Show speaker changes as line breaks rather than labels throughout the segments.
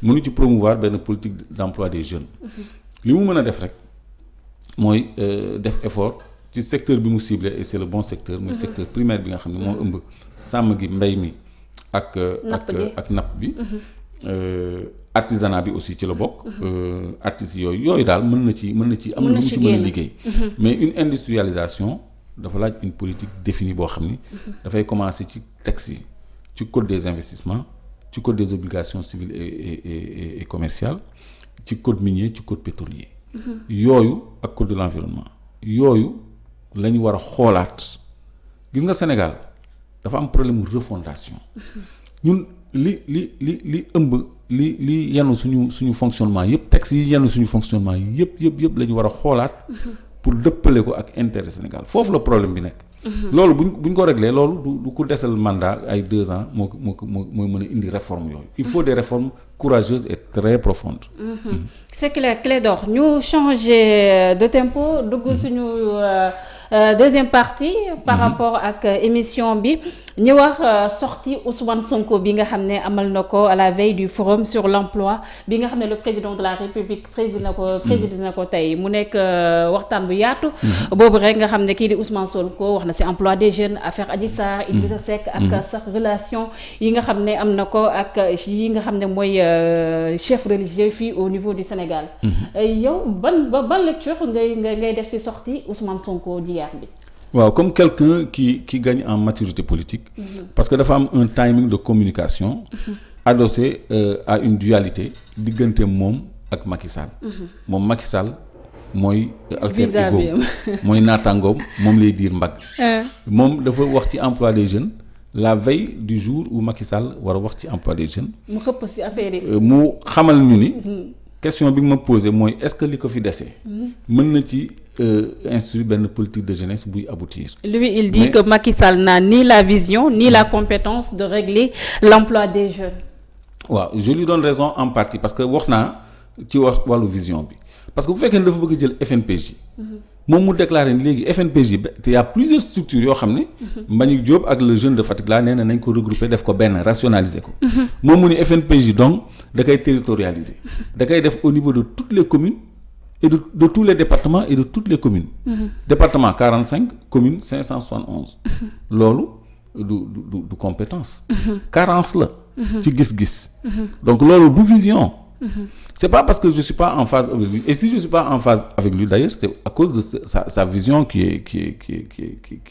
mënu ci promouvoir benn politique d'emploi des jeunes. li mu mën a def rek mooy def effort ci secteur bi mu ciblé et c'est le bon secteur. muy secteur primaire bi nga xam ne moo ëmb sàmm gi mbay mi ak napp bi. artisanat bi aussi ci la bokk. artistes yooyu daal mën na ci am na lu mu ci mën a liggéey. mais une industrialisation dafa laaj une politique définie boo xam ni. dafay commencer ci texte yi ci code des investissements ci code des obligations civiles et commerciales ci code minier ci code pétrolier. yooyu ak code de l'environnement yooyu la ñu war a xoolaat gis nga Sénégal dafa am problème mu refondation ñun li ëmb li yenu suñu fonctionnement yëpp texte yi yenu suñu fonctionnement yëpp la ñu war a xoolaat pour dëppale ko ak intérêt Sénégal foofu la problème bi nekk. loolu buñ ko réglé loolu du ko desal mandat ay 2 ans moo mën a indi réforme yooyu. il faut des réformes courageuses et très profondes.
c'est clair Clédor ñu changer de tempo dugg suñu deuxième partie. par rapport ak émission bi ñu wax sortie Ousmane Sonko bi nga xam ne amal na ko à la veille du forum sur l'emploi bi nga xam ne le président de la République présidé na ko tey mu nekk waxtaan bu yaatu. boobu rek nga xam ne kii di Ousmane Sonko wax na ci emploi des jeunes affaire Adji Sarr Idrissa Seck ak sax relation yi nga xam ne am na ko ak yi nga xam ne mooy chef religieux fii au niveau du Sénégal. yow ban lecture ngay def ci sortie Ousmane Sonko d'hier bi.
waaw comme quelqu'un qui gagne en maturité politique. parce que dafa am un timing de communication. adossé à une dualité diggante moom ak Macky Sall. moom Macky Sall mooy alter ego mooy naataangoom moom lay diir mbagg. moom dafa wax ci emploi des jeunes la veille du jour où Macky Sall war a wax ci emploi des jeunes.
mu xëpp ci affaire yi.
mu xamal ñu ni. question bi nga ma posé mooy est-ce que li ko fi dese. mën na ci instruire benn politique de jeunesse buy aboutir.
lui il dit que Macky Sall n'a ni la vision ni la compétence de régler l'emploi des jeunes.
waaw je lui donne raison en partie parce que wax naa ci wàllu vision bi parce que bu fekkee ne dafa bëgg jël FNPJ. moom mu déclaré ni léegi FNPJ te y a plusieurs structures yoo xam ne. Mbagnick Diop ak le jeune de Fatick laa nee na nañ ko regrouper def ko benn rationaliser ko. moom mu ni FNPJ donc da koy territorialiser. da koy def au niveau de toutes les communes et de tous les départements et de toutes les communes. département 45 communes 571. loolu du compétence. carence la. ci gis-gis. donc loolu du vision. C'est pas parce que je suis pas en phase avec lui et si je suis pas en phase avec lui d'ailleurs c'est à cause de sa vision qui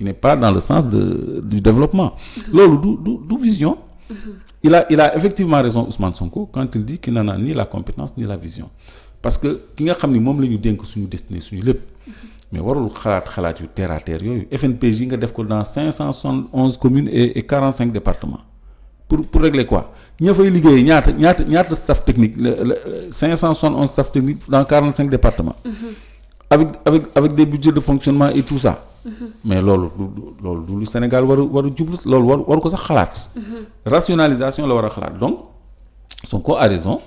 n'est pas dans le sens du développement. loolu du vision. il a effectivement raison Ousmane Sonko quand il dit qu'il n'en a ni la compétence ni la vision parce que ki nga xam ni moom la ñu dénk suñu destinée suñu lépp mais warul xalaat yu terre à terre yooyu FNPJ nga def ko dans 571 communes et 45 départements. pour régler quoi ña fay liggéey ñaata staff technique 571 staff technique dans 45 départements. avec des budgets de fonctionnement et tout ça. mais loolu du lu Sénégal war a jublu loolu waru ko sax xalaat. rationalisation la war a xalaat donc Sonko a raison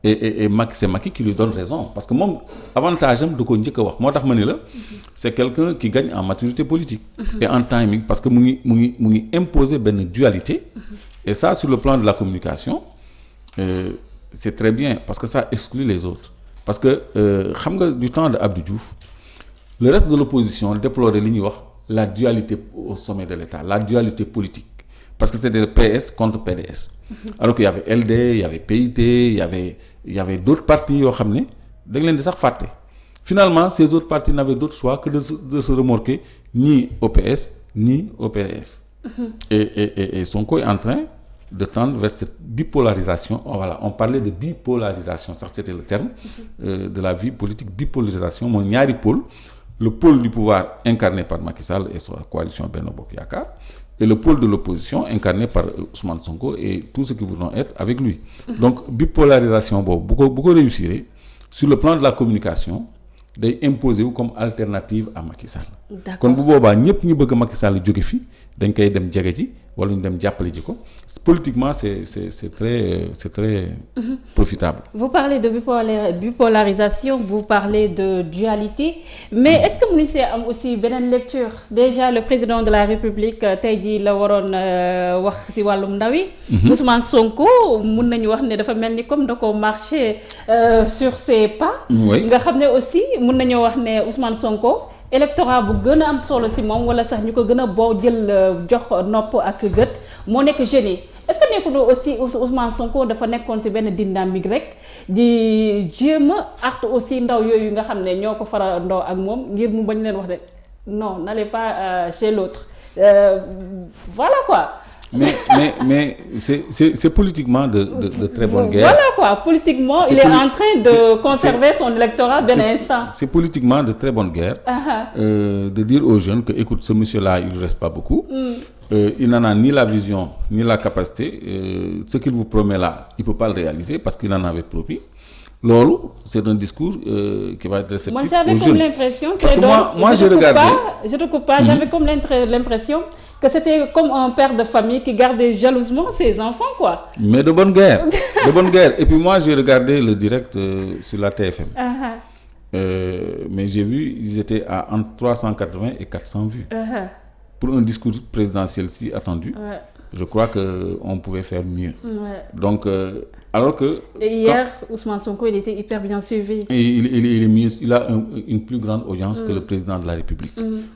et Macky c'est Macky qui lui donne raison parce que moom avantage am da ko njëkk a wax moo tax ma ni la c'est quelqu'un qui gagne en maturité politique. et en timing parce que mu ngi imposer benn dualité. et ça sur le plan de la communication c'est très bien parce que ça exclut les autres parce que xam nga du temps de Abdou Diouf le reste de l'opposition déplorait li ñuy wax la dualité au sommet de l'État la dualité politique parce que c'était le PS contre PDS alors qu'il y avait LD il y avait PIT il y avait d'autres partis yoo xam ne da nga leen di sax fàtte finalement ces autres partis n'avaient d'autre choix que de se remorquer ni au PS ni au PDS. Et Sonko est en train de tendre vers cette bipolarisation. Voilà, on parlait de bipolarisation, ça c'était le terme de la vie politique, bipolarisation. Mon ñaari pôle, le pôle du pouvoir incarné par Macky Sall et sa coalition Benno Bokk Yakaar, et le pôle de l'opposition incarné par Ousmane Sonko et tous ceux qui voudront être avec lui. Donc bipolarisation boobu bu ko réussir sur le plan de la communication day imposer wu comme alternative à Macky Sall. kon bu boobaa ñëpp ñu bëgg Macky Sall jóge fi dañ koy dem jege ji wala ñu dem jàppale ji ko politiquement c'est très profitable.
Vous parlez de bipolarisation, vous parlez de dualité, mais est-ce que mënuñu see am aussi beneen lecture déjà le président de la République tey jii la waroon wax ci wàllum ndaw yi. Ousmane Sonko mun nañu wax ne dafa mel ni comme da ko marché sur ses pas. nga xam ne aussi mun nañoo wax ne Ousmane Sonko. électorat bu gën a am solo ci moom wala sax ñu ko gën a boo jël jox nopp ak gët moo nekk jeunes yi est-ce que nekkul aussi Ousmane Sonko dafa nekkoon ci benn dynamique rek di jéem a artu aussi ndaw yooyu nga xam ne ñoo ko farandoo ak moom ngir mu bañ leen wax de non n'allez pas chez l'autre voilà quoi.
mais c'est politiquement de très bonne guerre.
Voilà quoi, politiquement, il est en train de conserver son électorat d'un instant.
C'est politiquement de très bonne guerre de dire aux jeunes que, écoute, ce monsieur-là, il ne reste pas beaucoup. Il n'en a ni la vision, ni la capacité. Ce qu'il vous promet là, il ne peut pas le réaliser parce qu'il en avait promis. Lolo, c'est un discours qui va être réceptif aux jeunes.
Moi, j'avais comme l'impression que...
Moi, j'ai regardé...
Je te coupe pas, j'avais comme l'impression que c'était comme un père de famille qui gardait jalousement ses enfants, quoi.
Mais de bonne guerre, de bonne guerre. Et puis moi, j'ai regardé le direct sur la TFM. Mais j'ai vu, ils étaient à entre 380 et 400 vues. Pour un discours présidentiel si attendu, je crois qu'on pouvait faire mieux. Donc, alors que...
Et hier, Ousmane Sonko, il était hyper bien suivi.
Et il a une plus grande audience que le président de la République.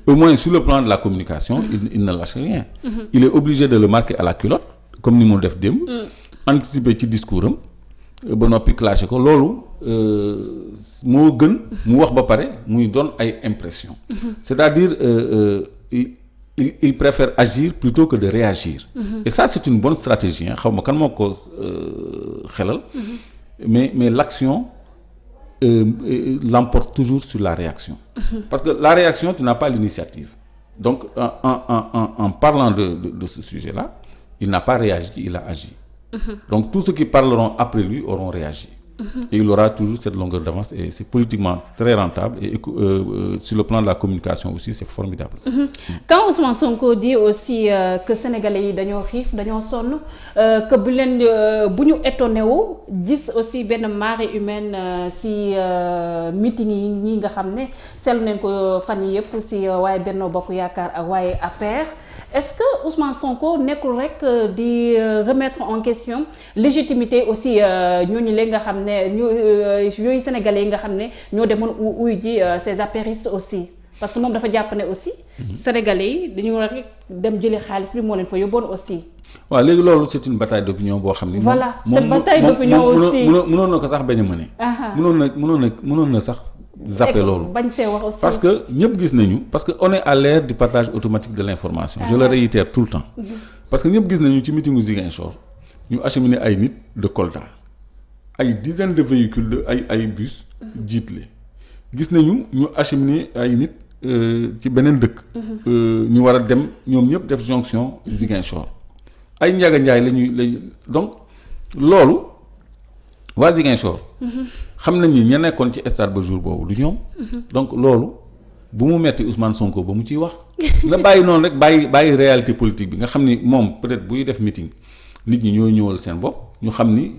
Au moins, sur le plan de la communication, il ne lâche rien. Il est obligé de le marquer à la culotte, comme nous l'avons fait, anticiper le discours, ba noppi clashé ko loolu moo gën mu wax ba pare muy doon ay impression. C'est-à-dire il préfère agir plutôt que de réagir. Et ça, c'est une bonne stratégie. Xaw ma kan moo ko xelal. Mais l'action l'emporte toujours sur la réaction. Parce que la réaction, tu n'as pas l'initiative. Donc, en parlant de ce sujet-là, il n'a pas réagi, il a agi. Donc, tous ceux qui parleront après lui auront réagi. Et il aura toujours cette longueur d'avance et c'est politiquement très rentable et sur le plan de la communication aussi c'est formidable.
Quand Ousmane Sonko dit aussi que Sénégalais yi dañoo xiif dañoo sonn que bu ñu étonné wu gis aussi benn marée humaine si meeting yi ñi nga xam ne seetlu nañ ko fan yi yëpp si waaye Benno Bokk Yaakaar ak waaye APR. Est-ce que Ousmane Sonko nekkul rek di remettre en question légitimité aussi ñooñu leen nga xam ne yooyu sénégalais yi nga xam ne ñoo demoon uy ji ces apéristes aussi parce que moom dafa jàpp ne aussi sénégalais yi dañu rek dem jëli xaalis bi moo leen fa yóbboon aussi.
waaw léegi loolu c'est une bataille d'opinion boo xam ni.
voilà cette bataille d'opinion aussi
mënoon na ko sax bañ a mëne. mënoon na sax. zappé loolu parce que ñëpp gis nañu parce que on est à l'ère du partage automatique de l'information je le réitère tout le temps parce que ñëpp gis nañu ci meetingu Ziguinchor ñu acheminer ay nit de Kolda ay dizaines de véhicules de ay bus jiitle gis nañu ñu acheminer ay nit ci beneen dëkk ñu war a dem ñoom ñëpp def jonction Ziguinchor ay Ndiaga Ndiaye lañuy donc loolu waa Ziguinchor xam nañ ni ña nekkoon ci stade ba jour boobu du ñoom donc loolu bu mu metti Ousmane Sonko ba mu ciy wax na bàyyi noonu rek bàyyi réalité politique bi nga xam ni moom peut-être buy def meeting nit ñi ñoo ñëwal seen bopp ñu xam ni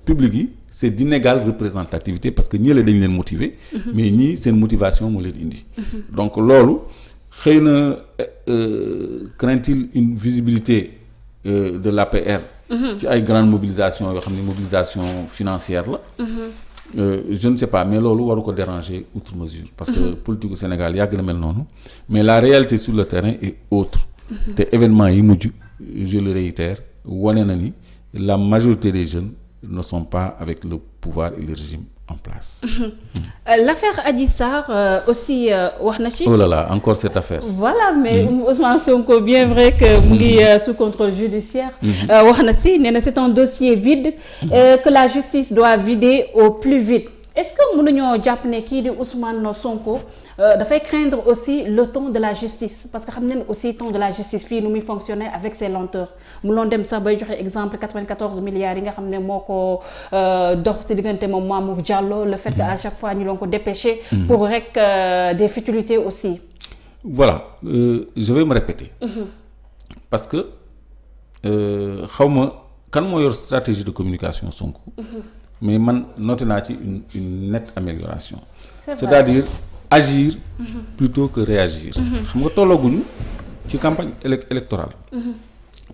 public yi c'est d'inégale représentativité parce que ñële dañ leen motiver mais ñii seen motivation moo leen indi donc loolu xëy na craint-il une visibilité de l'APR ci ay grande mobilisation yoo xam ne mobilisation financière la je ne sais pas mais loolu waru ko déranger outre mesure parce que politique du Sénégal yàgg na mel noonu mais la réalité sur le terrain est autre te événement yi mujj je le réitère wane na ni la majorité des jeunes ne sont pas avec le pouvoir et le régime en place.
L'affaire Adji Sarr aussi wax na ci.
Oh là là, encore cette affaire.
Voilà, mais Ousmane Sonko bien vrai que mu ngi sous contrôle judiciaire. wax na ci nee na c'est un dossier vide que la justice doit vider au plus vite. Est-ce que mënuñoo jàpp ne kii di Ousmane Sonko dafay craindre aussi le ton de la justice parce que xam nañ aussi ton de la justice fii nu muy fonctionner avec ses lenteurs mu loon dem sax bay joxe exemple 94 milliards yi nga xam ne moo ko dox ci diggante moom Mamour Diallo le fait que à chaque fois ñu doon ko dépêcher pour rek des futilités aussi.
voilà je vais me répéter. Parce que xaw ma kan moo yor stratégie de communication Sonko. mais man noté naa ci une nette amélioration. c'est-à-dire agir plutôt que réagir. xam nga tollooguñu ci campagne électorale.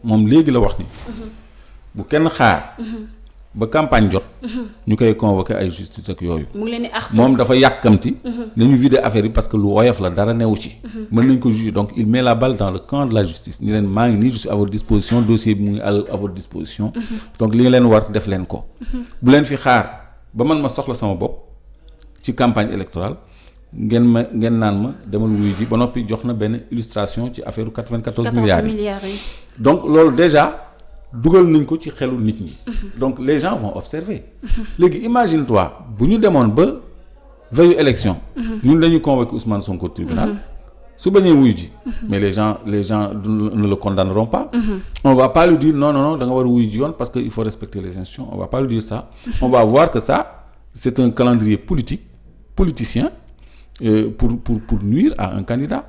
moom léegi la wax ni. bu kenn xaar. ba campagne jot. ñu koy convoquer ay justice ak yooyu.
mu ngi leen di artu
moom dafa yàkkamti. nañu vider affaire yi parce que lu woyof la dara newu ci. mën nañ ko juger donc il met la balle dans le camp de la justice ni leen maa ngi nii je suis à votre disposition dossier bi mu ngi à votre disposition. donc li nga leen war def leen ko. bu leen fi xaar ba man ma soxla sama bopp ci campagne électorale ngeen naan ma demal wuyu ji ba noppi jox na benn illustration ci affaire 94 milliards yi. donc loolu déjà. dugal nañ ko ci xelu nit ñi. donc les gens vont observer. léegi imagine-toi bu ñu demoon ba veille élection. ñun dañuy convoquer Ousmane Sonko tribunal. su bañee wuyu ji. mais les gens ne le condamneront pas. On va pas lui dire non da nga war a wuyu ji yoon parce que il faut respecter les institutions on va pas lui dire ça. On va voir que ça c'est un calendrier politicien pour nuire à un candidat.